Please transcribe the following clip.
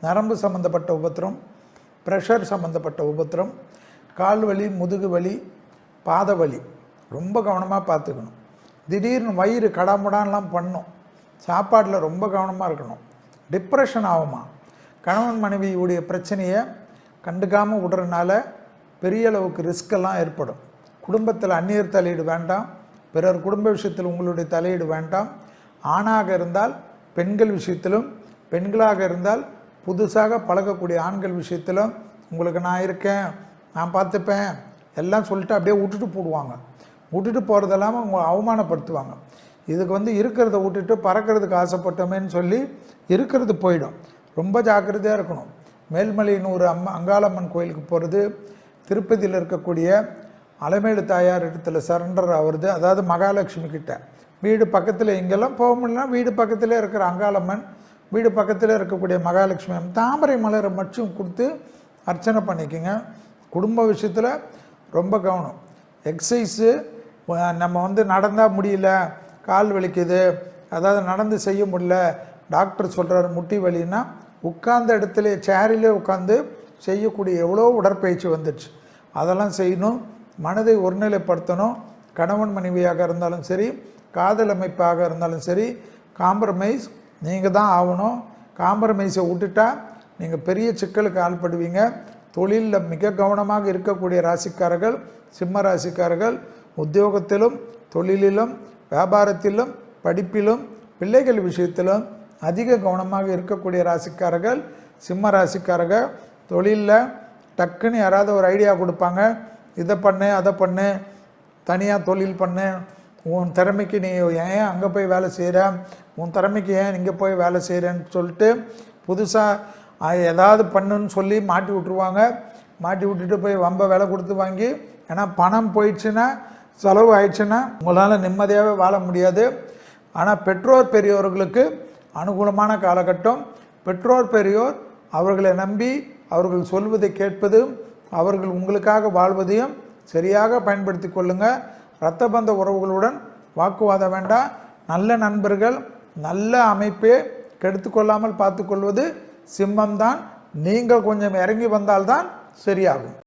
நரம்பு சம்மந்தப்பட்ட உபத்திரம், ப்ரெஷர் சம்மந்தப்பட்ட உபத்திரம், கால் வலி, முதுகு வலி, பாத வலி ரொம்ப கவனமாக பார்த்துக்கணும். திடீர்னு வயிறு கடாமுடான்லாம் பண்ணும். சாப்பாட்டில் ரொம்ப கவனமாக இருக்கணும். டிப்ரெஷன் ஆகுமா? கணவன் மனைவியுடைய பிரச்சனையை கண்டுக்காமல் விடுறதுனால பெரிய அளவுக்கு ரிஸ்கெல்லாம் ஏற்படும். குடும்பத்தில் அந்நியர் தலையீடு வேண்டாம். பிறர் குடும்ப விஷயத்தில் உங்களுடைய தலையீடு வேண்டாம். ஆணாக இருந்தால் பெண்கள் விஷயத்திலும், பெண்களாக இருந்தால் புதுசாக பழகக்கூடிய ஆண்கள் விஷயத்திலும் உங்களுக்கு நான் இருக்கேன், நான் பார்த்துப்பேன் எல்லாம் சொல்லிட்டு அப்படியே விட்டுட்டு போடுவாங்க. விட்டுட்டு போகிறது இல்லாமல் உங்களை அவமானப்படுத்துவாங்க. இதுக்கு இருக்கிறத விட்டுட்டு பறக்கிறதுக்கு ஆசைப்பட்டோமேன்னு சொல்லி இருக்கிறது போயிடும். ரொம்ப ஜாக்கிரதையாக இருக்கணும். மேல்மலையனூர் அங்காளம்மன் கோயிலுக்கு போகிறது, திருப்பதியில் இருக்கக்கூடிய அலமேலு தாயார் இடத்துல சரண்டர் ஆகுறது, அதாவது மகாலட்சுமி கிட்ட வீடு பக்கத்தில் இங்கெல்லாம் போக முடியலன்னா வீடு பக்கத்தில் இருக்கிற அங்காளம்மன், வீடு பக்கத்தில் இருக்கக்கூடிய மகாலட்சுமி தாமரை மலரை மட்டும் கொடுத்து அர்ச்சனை பண்ணிக்கோங்க. குடும்ப விஷயத்தில் ரொம்ப கவனம். எக்ஸசைஸு நம்ம நடந்தால் முடியல, கால் வலிக்குது, அதாவது நடந்து செய்ய முடியல, டாக்டர் சொல்கிறார் முட்டி வலின்னா உட்கார்ந்த இடத்துல சேரிலே உட்காந்து செய்யக்கூடிய எவ்வளோ உடற்பயிற்சி வந்துடுச்சு. அதெல்லாம் செய்யணும். மனதை ஒருநிலைப்படுத்தணும். கணவன் மனைவியாக இருந்தாலும் சரி, காதல் அமைப்பாக இருந்தாலும் சரி, காம்ப்ரமைஸ் நீங்கள் தான் ஆகணும். காம்ப்ரமைஸை விட்டுட்டா நீங்கள் பெரிய சிக்கலுக்கு ஆள்படுவீங்க. தொழிலில் மிக கவனமாக இருக்கக்கூடிய ராசிக்காரர்கள் சிம்ம ராசிக்காரர்கள் உத்தியோகத்திலும், தொழிலிலும், வியாபாரத்திலும், படிப்பிலும், பிள்ளைகள் விஷயத்திலும் அதிக கவனமாக இருக்கக்கூடிய ராசிக்காரர்கள் சிம்ம ராசிக்காரர்கள். தொழிலில் டக்குன்னு யாராவது ஒரு ஐடியா கொடுப்பாங்க, இதை பண்ணு அதை பண்ணு, தனியாக தொழில் பண்ணு, உன் திறமைக்கு நீ ஏன் அங்கே போய் வேலை செய்கிற, உன் திறமைக்கு ஏன் இங்கே போய் வேலை செய்கிறேன்னு சொல்லிட்டு புதுசாக ஏதாவது பண்ணுன்னு சொல்லி மாட்டி விட்ருவாங்க. மாட்டி விட்டுட்டு போய் வம்ப விலை கொடுத்து வாங்கி, ஏன்னா பணம் போயிடுச்சுன்னா செலவு ஆயிடுச்சுன்னா உங்களால் நிம்மதியாகவே வாழ முடியாது. ஆனால் பெற்றோர் பெரியோர்களுக்கு அனுகூலமான காலகட்டம். பெற்றோர் பெரியோர் அவர்களை நம்பி அவர்கள் சொல்வதை கேட்பதும் அவர்கள் உங்களுக்காக வாழ்வதையும் சரியாக பயன்படுத்தி கொள்ளுங்கள். இரத்த பந்த உறவுகளுடன் வாக்குவாதம் வேண்டாம். நல்ல நண்பர்கள், நல்ல அமைப்பை கெடுத்துக்கொள்ளாமல் பார்த்து கொள்வது சிம்மம்தான். நீங்கள் கொஞ்சம் இறங்கி வந்தால்தான் சரியாகும்.